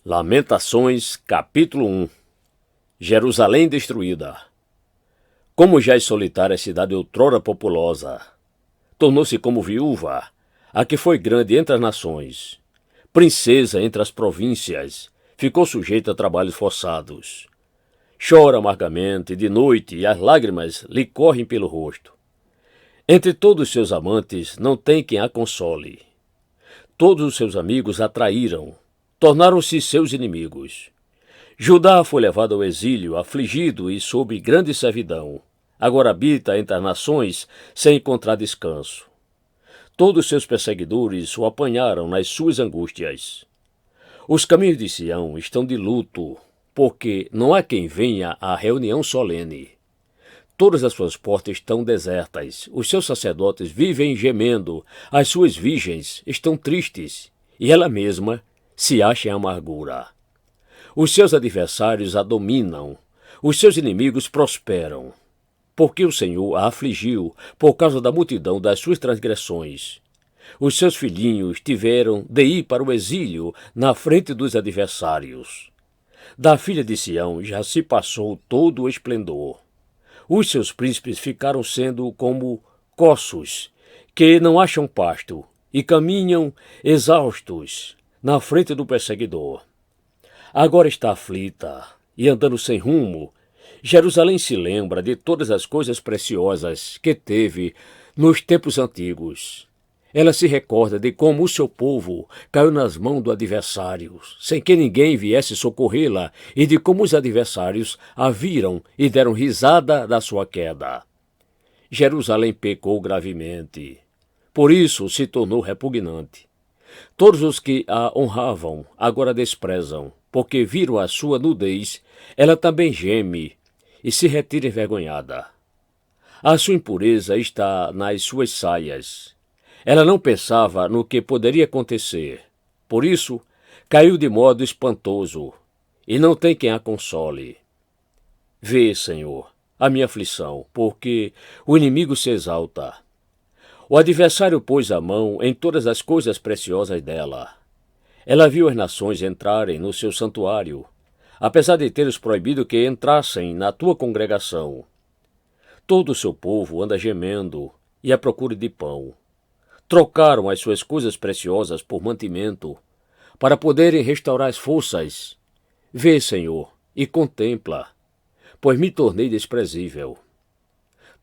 Lamentações, capítulo 1. Jerusalém destruída. Como já é solitária a cidade outrora populosa, tornou-se como viúva, a que foi grande entre as nações, princesa entre as províncias, ficou sujeita a trabalhos forçados. Chora amargamente de noite e as lágrimas lhe correm pelo rosto. Entre todos os seus amantes não tem quem a console. Todos os seus amigos a traíram, tornaram-se seus inimigos. Judá foi levado ao exílio, afligido e sob grande servidão. Agora habita entre as nações sem encontrar descanso. Todos seus perseguidores o apanharam nas suas angústias. Os caminhos de Sião estão de luto, porque não há quem venha à reunião solene. Todas as suas portas estão desertas, os seus sacerdotes vivem gemendo, as suas virgens estão tristes, e ela mesma se acha em amargura. Os seus adversários a dominam, os seus inimigos prosperam. Porque o Senhor a afligiu por causa da multidão das suas transgressões. Os seus filhinhos tiveram de ir para o exílio na frente dos adversários. Da filha de Sião já se passou todo o esplendor. Os seus príncipes ficaram sendo como coços, que não acham pasto, e caminham exaustos na frente do perseguidor. Agora está aflita e andando sem rumo. Jerusalém se lembra de todas as coisas preciosas que teve nos tempos antigos. Ela se recorda de como o seu povo caiu nas mãos do adversário, sem que ninguém viesse socorrê-la, e de como os adversários a viram e deram risada da sua queda. Jerusalém pecou gravemente. Por isso se tornou repugnante. Todos os que a honravam agora desprezam, porque viram a sua nudez. Ela também geme e se retira envergonhada. A sua impureza está nas suas saias. Ela não pensava no que poderia acontecer. Por isso, caiu de modo espantoso, e não tem quem a console. Vê, Senhor, a minha aflição, porque o inimigo se exalta. O adversário pôs a mão em todas as coisas preciosas dela. Ela viu as nações entrarem no seu santuário, apesar de teres proibido que entrassem na tua congregação. Todo o seu povo anda gemendo e à procura de pão. Trocaram as suas coisas preciosas por mantimento, para poderem restaurar as forças. Vê, Senhor, e contempla, pois me tornei desprezível.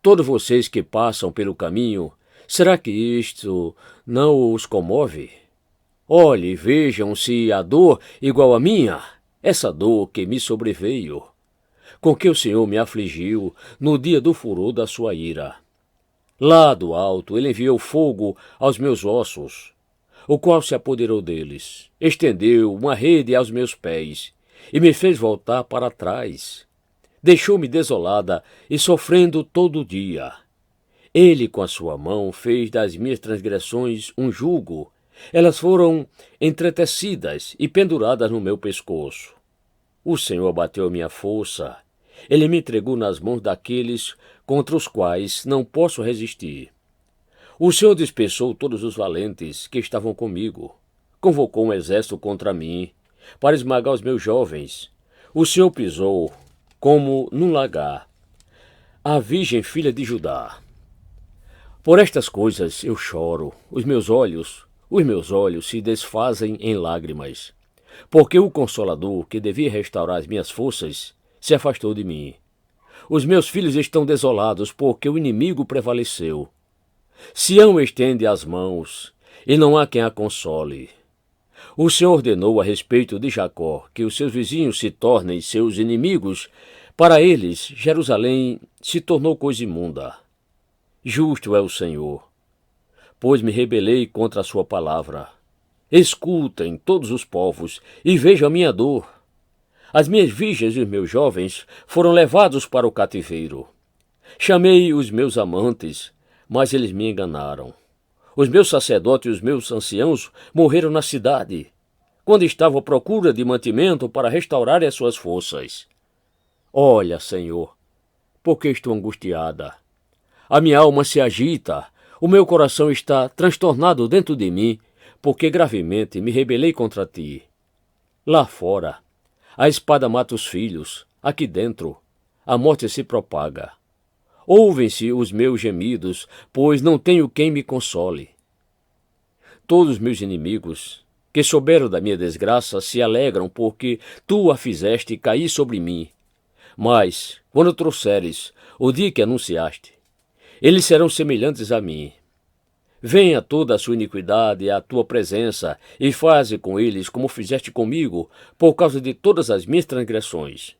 Todos vocês que passam pelo caminho, será que isto não os comove? Olhe e vejam se há dor igual à minha, essa dor que me sobreveio, com que o Senhor me afligiu no dia do furor da sua ira. Lá do alto ele enviou fogo aos meus ossos, o qual se apoderou deles, estendeu uma rede aos meus pés e me fez voltar para trás. Deixou-me desolada e sofrendo todo dia. Ele com a sua mão fez das minhas transgressões um jugo. Elas foram entretecidas e penduradas no meu pescoço. O Senhor abateu a minha força. Ele me entregou nas mãos daqueles contra os quais não posso resistir. O Senhor dispersou todos os valentes que estavam comigo. Convocou um exército contra mim, para esmagar os meus jovens. O Senhor pisou, como num lagar, a virgem filha de Judá. Por estas coisas eu choro, os meus olhos se desfazem em lágrimas, porque o Consolador, que devia restaurar as minhas forças, se afastou de mim. Os meus filhos estão desolados, porque o inimigo prevaleceu. Sião estende as mãos, e não há quem a console. O Senhor ordenou a respeito de Jacó que os seus vizinhos se tornem seus inimigos. Para eles, Jerusalém se tornou coisa imunda. Justo é o Senhor, pois me rebelei contra a sua palavra. Escutem todos os povos e vejam a minha dor. As minhas virgens e os meus jovens foram levados para o cativeiro. Chamei os meus amantes, mas eles me enganaram. Os meus sacerdotes e os meus anciãos morreram na cidade, quando estavam à procura de mantimento para restaurar as suas forças. Olha, Senhor, porque estou angustiada. A minha alma se agita, o meu coração está transtornado dentro de mim, porque gravemente me rebelei contra ti. Lá fora, a espada mata os filhos. Aqui dentro, a morte se propaga. Ouvem-se os meus gemidos, pois não tenho quem me console. Todos meus inimigos, que souberam da minha desgraça, se alegram, porque tu a fizeste cair sobre mim. Mas, quando trouxeres o dia que anunciaste, eles serão semelhantes a mim. Venha toda a sua iniquidade à tua presença, e faze com eles como fizeste comigo, por causa de todas as minhas transgressões.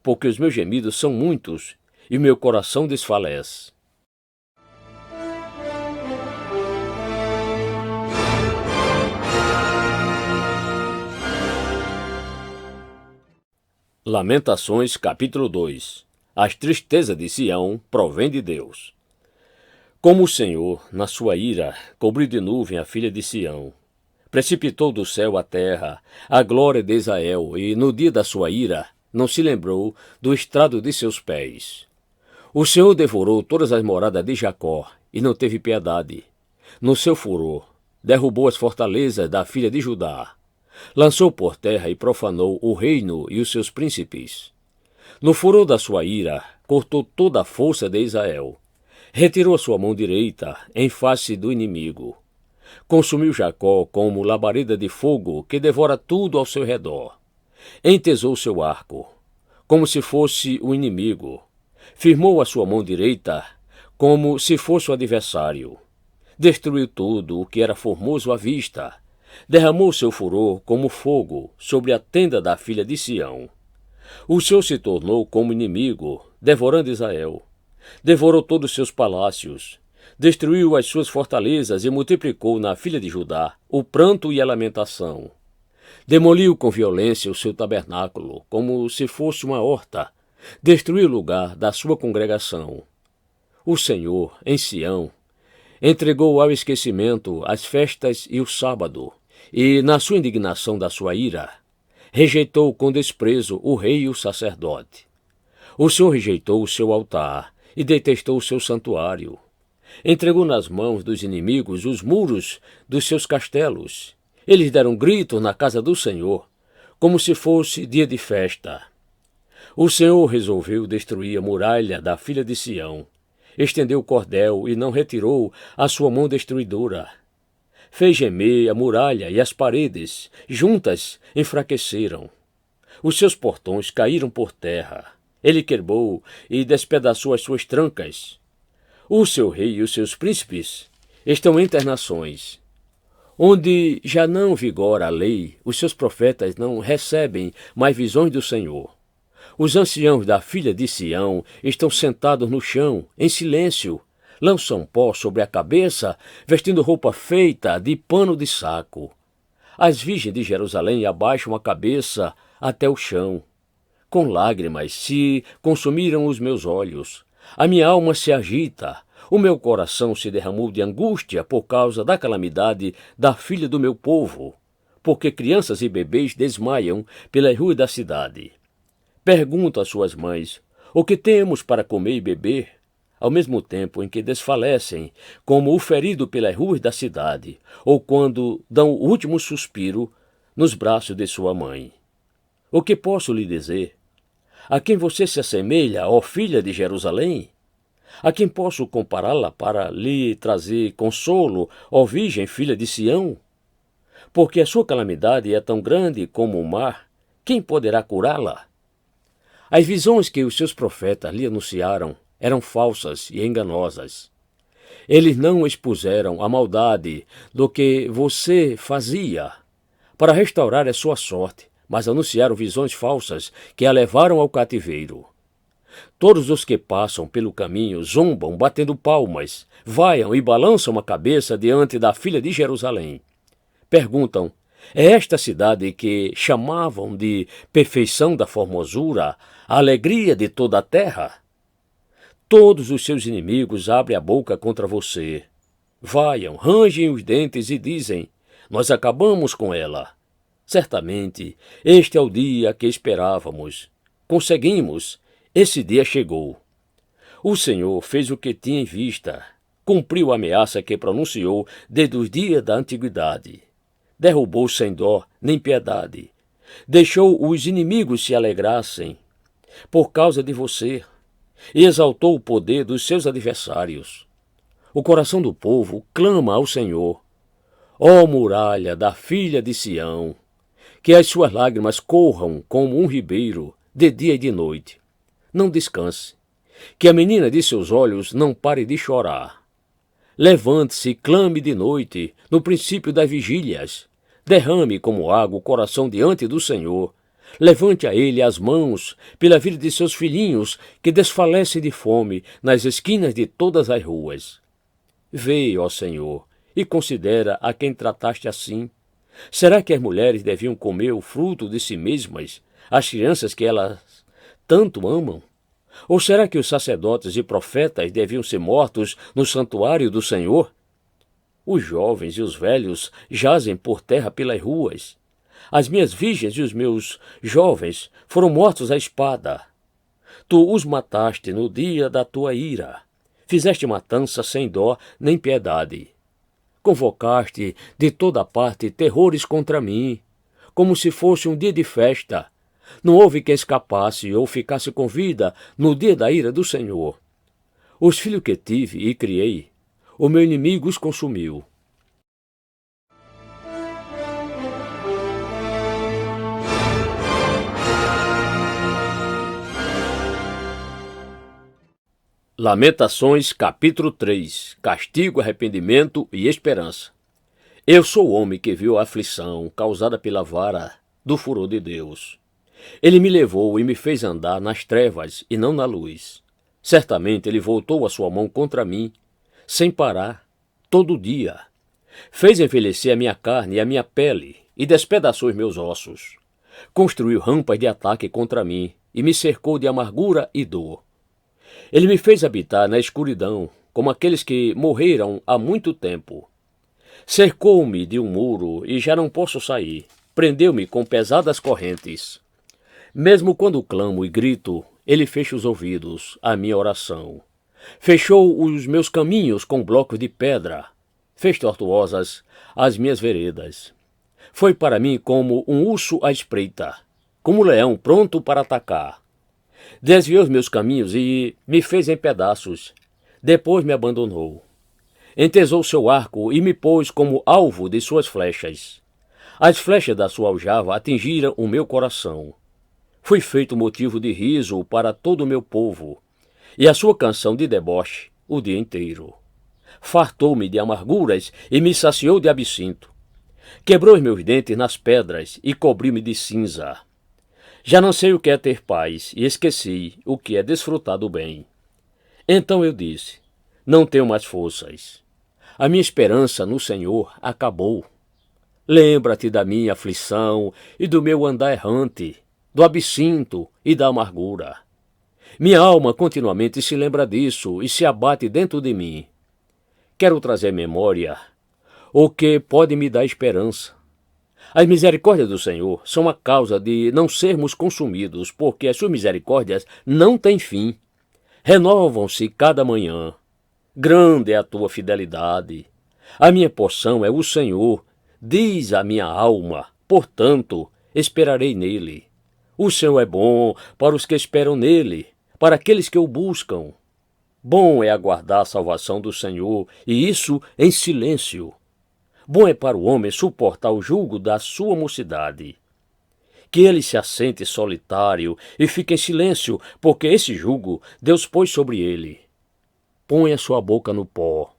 Porque os meus gemidos são muitos, e o meu coração desfalece. Lamentações, capítulo 2. As tristezas de Sião provêm de Deus. Como o Senhor, na sua ira, cobriu de nuvem a filha de Sião, precipitou do céu à terra a glória de Israel, e no dia da sua ira não se lembrou do estrado de seus pés. O Senhor devorou todas as moradas de Jacó, e não teve piedade. No seu furor, derrubou as fortalezas da filha de Judá. Lançou por terra e profanou o reino e os seus príncipes. No furor da sua ira, cortou toda a força de Israel. Retirou a sua mão direita em face do inimigo. Consumiu Jacó como labareda de fogo que devora tudo ao seu redor. Entesou seu arco, como se fosse o inimigo. Firmou a sua mão direita, como se fosse o adversário. Destruiu tudo o que era formoso à vista. Derramou seu furor como fogo sobre a tenda da filha de Sião. O Senhor se tornou como inimigo, devorando Israel. Devorou todos os seus palácios. Destruiu as suas fortalezas e multiplicou na filha de Judá o pranto e a lamentação. Demoliu com violência o seu tabernáculo, como se fosse uma horta. Destruiu o lugar da sua congregação. O Senhor, em Sião, entregou ao esquecimento as festas e o sábado, e, na sua indignação da sua ira, rejeitou com desprezo o rei e o sacerdote. O Senhor rejeitou o seu altar e detestou o seu santuário. Entregou nas mãos dos inimigos os muros dos seus castelos. Eles deram gritos na casa do Senhor, como se fosse dia de festa. O Senhor resolveu destruir a muralha da filha de Sião. Estendeu o cordel e não retirou a sua mão destruidora. Fez gemer a muralha e as paredes, juntas, enfraqueceram. Os seus portões caíram por terra. Ele quebrou e despedaçou as suas trancas. O seu rei e os seus príncipes estão entre as nações. Onde já não vigora a lei, os seus profetas não recebem mais visões do Senhor. Os anciãos da filha de Sião estão sentados no chão, em silêncio, lançam pó sobre a cabeça, vestindo roupa feita de pano de saco. As virgens de Jerusalém abaixam a cabeça até o chão. Com lágrimas se consumiram os meus olhos. A minha alma se agita. O meu coração se derramou de angústia por causa da calamidade da filha do meu povo, porque crianças e bebês desmaiam pelas ruas da cidade. Pergunto às suas mães, o que temos para comer e beber? Ao mesmo tempo em que desfalecem, como o ferido pelas ruas da cidade, ou quando dão o último suspiro nos braços de sua mãe. O que posso lhe dizer? A quem você se assemelha, ó filha de Jerusalém? A quem posso compará-la para lhe trazer consolo, ó virgem filha de Sião? Porque a sua calamidade é tão grande como o mar, quem poderá curá-la? As visões que os seus profetas lhe anunciaram eram falsas e enganosas. Eles não expuseram a maldade do que você fazia para restaurar a sua sorte, mas anunciaram visões falsas que a levaram ao cativeiro. Todos os que passam pelo caminho zombam, batendo palmas, vaiam e balançam a cabeça diante da filha de Jerusalém. Perguntam, é esta cidade que chamavam de perfeição da formosura, a alegria de toda a terra? Todos os seus inimigos abrem a boca contra você. Vaiam, rangem os dentes e dizem, nós acabamos com ela. Certamente, este é o dia que esperávamos. Conseguimos, esse dia chegou. O Senhor fez o que tinha em vista, cumpriu a ameaça que pronunciou desde os dias da antiguidade. Derrubou sem dó nem piedade. Deixou os inimigos se alegrassem por causa de você e exaltou o poder dos seus adversários. O coração do povo clama ao Senhor. Ó muralha da filha de Sião, que as suas lágrimas corram como um ribeiro de dia e de noite. Não descanse, que a menina de seus olhos não pare de chorar. Levante-se e clame de noite, no princípio das vigílias. Derrame como água o coração diante do Senhor. Levante a ele as mãos pela vida de seus filhinhos, que desfalecem de fome nas esquinas de todas as ruas. Vê, ó Senhor, e considera a quem trataste assim. Será que as mulheres deviam comer o fruto de si mesmas, as crianças que elas tanto amam? Ou será que os sacerdotes e profetas deviam ser mortos no santuário do Senhor? Os jovens e os velhos jazem por terra pelas ruas. As minhas virgens e os meus jovens foram mortos à espada. Tu os mataste no dia da tua ira. Fizeste matança sem dó nem piedade. Convocaste de toda parte terrores contra mim, como se fosse um dia de festa. Não houve quem escapasse ou ficasse com vida no dia da ira do Senhor. Os filhos que tive e criei, o meu inimigo os consumiu. Lamentações, capítulo 3. Castigo, arrependimento e esperança. Eu sou o homem que viu a aflição causada pela vara do furor de Deus. Ele me levou e me fez andar nas trevas e não na luz. Certamente ele voltou a sua mão contra mim, sem parar, todo dia. Fez envelhecer a minha carne e a minha pele e despedaçou os meus ossos. Construiu rampas de ataque contra mim e me cercou de amargura e dor. Ele me fez habitar na escuridão, como aqueles que morreram há muito tempo. Cercou-me de um muro e já não posso sair. Prendeu-me com pesadas correntes. Mesmo quando clamo e grito, ele fecha os ouvidos à minha oração. Fechou os meus caminhos com blocos de pedra. Fez tortuosas as minhas veredas. Foi para mim como um urso à espreita, como um leão pronto para atacar. Desviou os meus caminhos e me fez em pedaços. Depois me abandonou. Entesou seu arco e me pôs como alvo de suas flechas. As flechas da sua aljava atingiram o meu coração. Fui feito motivo de riso para todo o meu povo, e a sua canção de deboche o dia inteiro. Fartou-me de amarguras e me saciou de absinto. Quebrou os meus dentes nas pedras e cobriu-me de cinza. Já não sei o que é ter paz e esqueci o que é desfrutar do bem. Então eu disse, não tenho mais forças. A minha esperança no Senhor acabou. Lembra-te da minha aflição e do meu andar errante, do absinto e da amargura. Minha alma continuamente se lembra disso e se abate dentro de mim. Quero trazer memória o que pode me dar esperança. As misericórdias do Senhor são a causa de não sermos consumidos, porque as suas misericórdias não têm fim. Renovam-se cada manhã. Grande é a tua fidelidade. A minha porção é o Senhor, diz a minha alma, portanto, esperarei nele. O Senhor é bom para os que esperam nele, para aqueles que o buscam. Bom é aguardar a salvação do Senhor, e isso em silêncio. Bom é para o homem suportar o jugo da sua mocidade. Que ele se assente solitário e fique em silêncio, porque esse jugo Deus pôs sobre ele. Põe a sua boca no pó.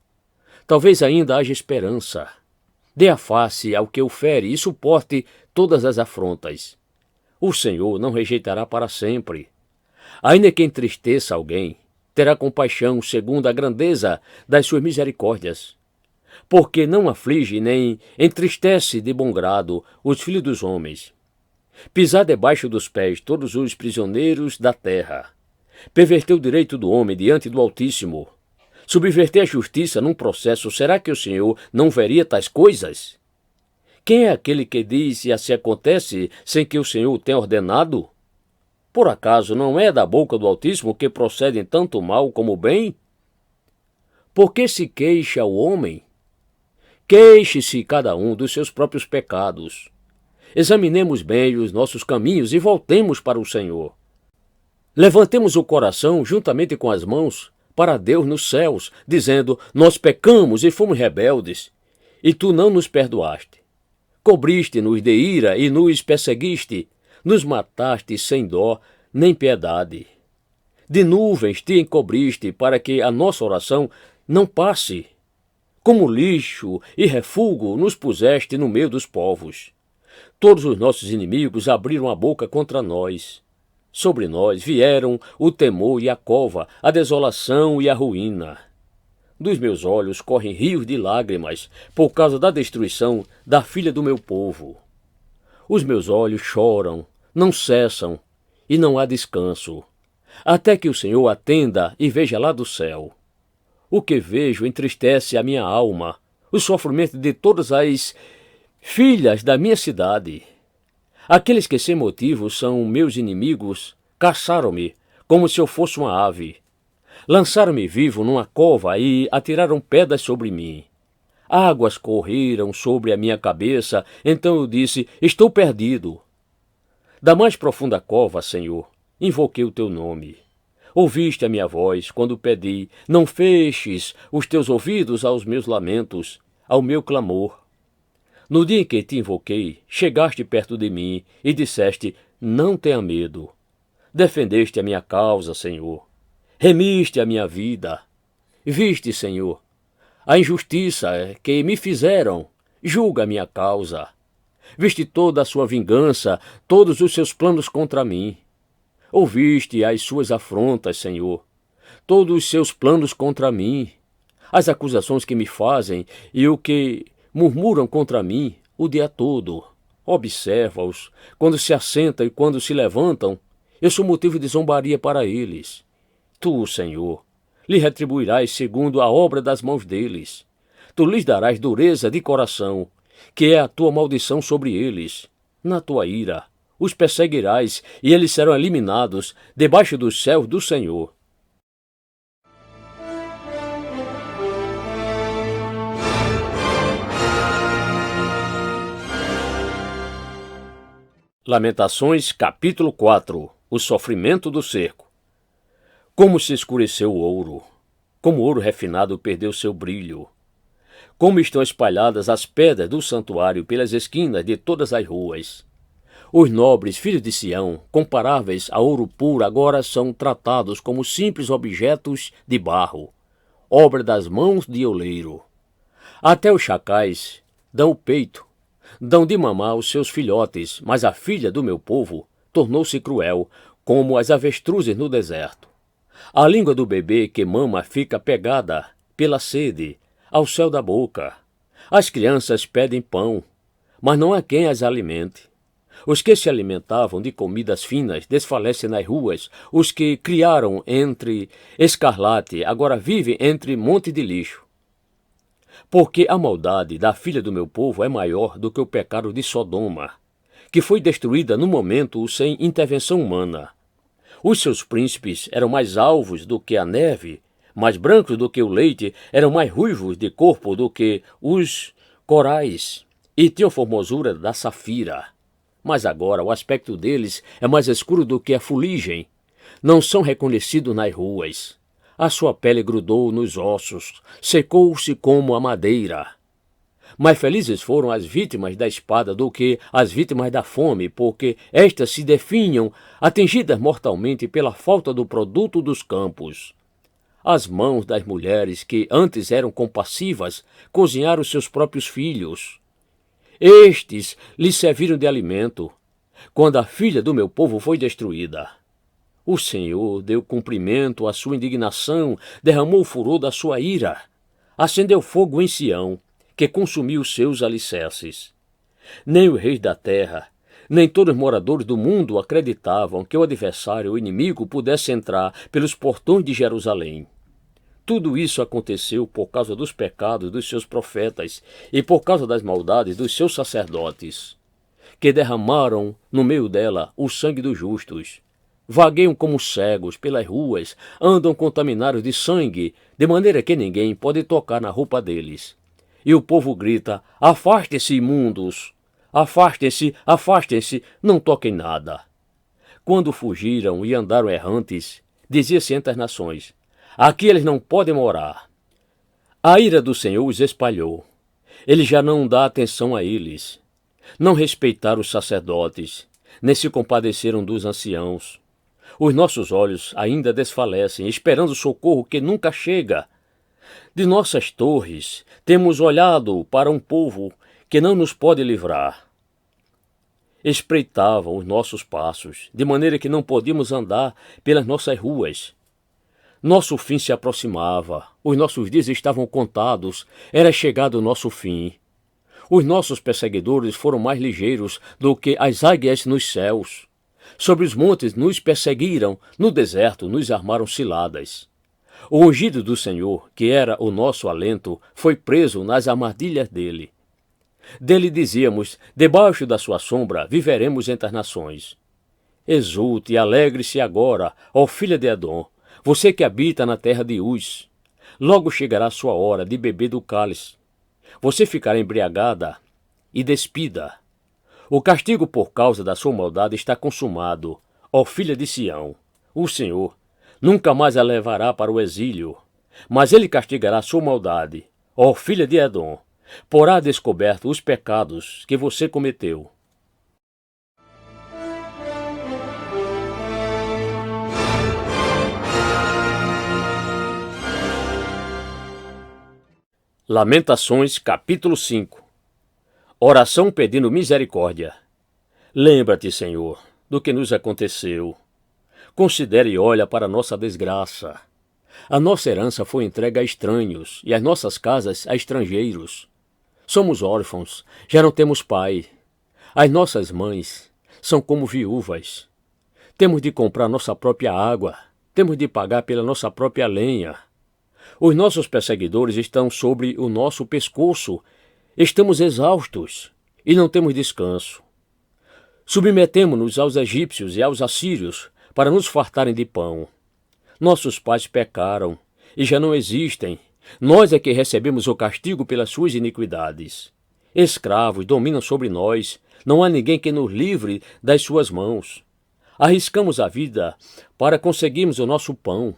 Talvez ainda haja esperança. Dê a face ao que o fere e suporte todas as afrontas. O Senhor não rejeitará para sempre. Ainda que entristeça alguém, terá compaixão segundo a grandeza das suas misericórdias. Porque não aflige nem entristece de bom grado os filhos dos homens. Pisar debaixo dos pés todos os prisioneiros da terra. Perverter o direito do homem diante do Altíssimo. Subverter a justiça num processo, será que o Senhor não veria tais coisas? Quem é aquele que diz e assim acontece sem que o Senhor tenha ordenado? Por acaso não é da boca do Altíssimo que procedem tanto o mal como o bem? Por que se queixa o homem? Queixe-se cada um dos seus próprios pecados. examinemos bem os nossos caminhos e voltemos para o Senhor. Levantemos o coração juntamente com as mãos para Deus nos céus, dizendo: nós pecamos e fomos rebeldes, e tu não nos perdoaste. Cobriste-nos de ira e nos perseguiste, nos mataste sem dó nem piedade. De nuvens te encobriste para que a nossa oração não passe. Como lixo e refúgio nos puseste no meio dos povos. Todos os nossos inimigos abriram a boca contra nós. Sobre nós vieram o temor e a cova, a desolação e a ruína. Dos meus olhos correm rios de lágrimas por causa da destruição da filha do meu povo. Os meus olhos choram, não cessam, e não há descanso, até que o Senhor atenda e veja lá do céu. O que vejo entristece a minha alma, o sofrimento de todas as filhas da minha cidade. Aqueles que sem motivo são meus inimigos caçaram-me como se eu fosse uma ave. Lançaram-me vivo numa cova e atiraram pedras sobre mim. Águas correram sobre a minha cabeça, então eu disse: estou perdido. Da mais profunda cova, Senhor, invoquei o teu nome. Ouviste a minha voz quando pedi: não feches os teus ouvidos aos meus lamentos, ao meu clamor. No dia em que te invoquei, chegaste perto de mim e disseste: não tenha medo. Defendeste a minha causa, Senhor. Remiste a minha vida. Viste, Senhor, a injustiça que me fizeram. Julga a minha causa. Viste toda a sua vingança, todos os seus planos contra mim. Ouviste as suas afrontas, Senhor, todos os seus planos contra mim, as acusações que me fazem e o que murmuram contra mim o dia todo. Observa-os, quando se assentam e quando se levantam, eu sou motivo de zombaria para eles. Tu, Senhor, lhe retribuirás segundo a obra das mãos deles. Tu lhes darás dureza de coração, que é a tua maldição sobre eles. Na tua ira os perseguirás, e eles serão eliminados debaixo dos céus do Senhor. Lamentações, capítulo 4. O sofrimento do cerco. Como se escureceu o ouro, como o ouro refinado perdeu seu brilho. Como estão espalhadas as pedras do santuário pelas esquinas de todas as ruas. Os nobres filhos de Sião, comparáveis a ouro puro, agora são tratados como simples objetos de barro, obra das mãos de oleiro. Até os chacais dão o peito, dão de mamar os seus filhotes, mas a filha do meu povo tornou-se cruel, como as avestruzes no deserto. A língua do bebê que mama fica pegada, pela sede, ao céu da boca. As crianças pedem pão, mas não há quem as alimente. Os que se alimentavam de comidas finas desfalecem nas ruas. Os que criaram entre escarlate agora vivem entre monte de lixo. Porque a maldade da filha do meu povo é maior do que o pecado de Sodoma, que foi destruída no momento sem intervenção humana. Os seus príncipes eram mais alvos do que a neve, mais brancos do que o leite, eram mais ruivos de corpo do que os corais, e tinham formosura da safira. Mas agora o aspecto deles é mais escuro do que a fuligem. Não são reconhecidos nas ruas. A sua pele grudou nos ossos, secou-se como a madeira. Mais felizes foram as vítimas da espada do que as vítimas da fome, porque estas se definham, atingidas mortalmente pela falta do produto dos campos. As mãos das mulheres que antes eram compassivas cozinharam seus próprios filhos. Estes lhes serviram de alimento, quando a filha do meu povo foi destruída. O Senhor deu cumprimento à sua indignação, derramou o furor da sua ira, acendeu fogo em Sião, que consumiu os seus alicerces. Nem os reis da terra, nem todos os moradores do mundo acreditavam que o adversário, o inimigo, pudesse entrar pelos portões de Jerusalém. Tudo isso aconteceu por causa dos pecados dos seus profetas e por causa das maldades dos seus sacerdotes, que derramaram no meio dela o sangue dos justos. Vagueiam como cegos pelas ruas, andam contaminados de sangue, de maneira que ninguém pode tocar na roupa deles. E o povo grita: afaste-se, imundos! Afastem-se, afastem-se, não toquem nada. Quando fugiram e andaram errantes, dizia-se entre as nações: aqui eles não podem morar. A ira do Senhor os espalhou. Ele já não dá atenção a eles. Não respeitaram os sacerdotes, nem se compadeceram dos anciãos. Os nossos olhos ainda desfalecem, esperando socorro que nunca chega. De nossas torres temos olhado para um povo que não nos pode livrar. Espreitavam os nossos passos, de maneira que não podíamos andar pelas nossas ruas. Nosso fim se aproximava, os nossos dias estavam contados, era chegado o nosso fim. Os nossos perseguidores foram mais ligeiros do que as águias nos céus. Sobre os montes nos perseguiram, no deserto nos armaram ciladas. O ungido do Senhor, que era o nosso alento, foi preso nas armadilhas dele. Dele dizíamos: debaixo da sua sombra viveremos entre as nações. Exulte e alegre-se agora, ó filha de Edom, você que habita na terra de Uz. Logo chegará a sua hora de beber do cálice. Você ficará embriagada e despida. O castigo por causa da sua maldade está consumado, ó filha de Sião. O Senhor nunca mais a levará para o exílio, mas ele castigará a sua maldade, ó filha de Edom. Porá descoberto os pecados que você cometeu. Lamentações, capítulo 5. Oração pedindo misericórdia. Lembra-te, Senhor, do que nos aconteceu. Considere e olha para a nossa desgraça. A nossa herança foi entregue a estranhos e as nossas casas a estrangeiros. Somos órfãos, já não temos pai. As nossas mães são como viúvas. Temos de comprar nossa própria água, temos de pagar pela nossa própria lenha. Os nossos perseguidores estão sobre o nosso pescoço. Estamos exaustos e não temos descanso. Submetemo-nos aos egípcios e aos assírios para nos fartarem de pão. Nossos pais pecaram e já não existem. Nós é que recebemos o castigo pelas suas iniquidades. Escravos dominam sobre nós. Não há ninguém que nos livre das suas mãos. Arriscamos a vida para conseguirmos o nosso pão,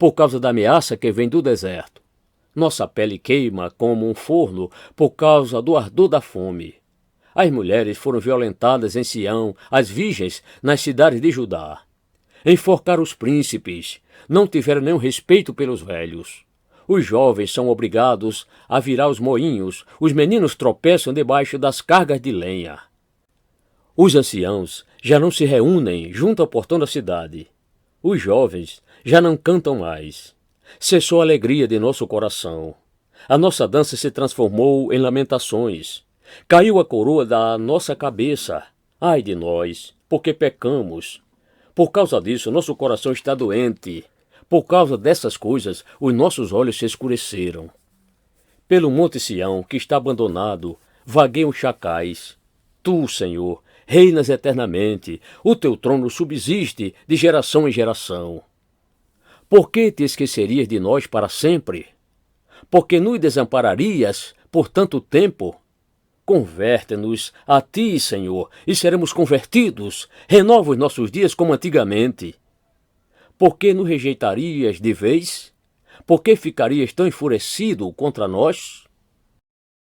por causa da ameaça que vem do deserto. Nossa pele queima como um forno por causa do ardor da fome. As mulheres foram violentadas em Sião, as virgens nas cidades de Judá. Enforcaram os príncipes, não tiveram nenhum respeito pelos velhos. Os jovens são obrigados a virar os moinhos, os meninos tropeçam debaixo das cargas de lenha. Os anciãos já não se reúnem junto ao portão da cidade. Os jovens já não cantam mais. Cessou a alegria de nosso coração. A nossa dança se transformou em lamentações. Caiu a coroa da nossa cabeça. Ai de nós, porque pecamos. Por causa disso, nosso coração está doente. Por causa dessas coisas, os nossos olhos se escureceram. Pelo monte Sião, que está abandonado, vagueiam chacais. Tu, Senhor, reinas eternamente, o teu trono subsiste de geração em geração. Por que te esquecerias de nós para sempre? Por que nos desampararias por tanto tempo? Converte-nos a ti, Senhor, e seremos convertidos. Renova os nossos dias como antigamente. Por que nos rejeitarias de vez? Por que ficarias tão enfurecido contra nós?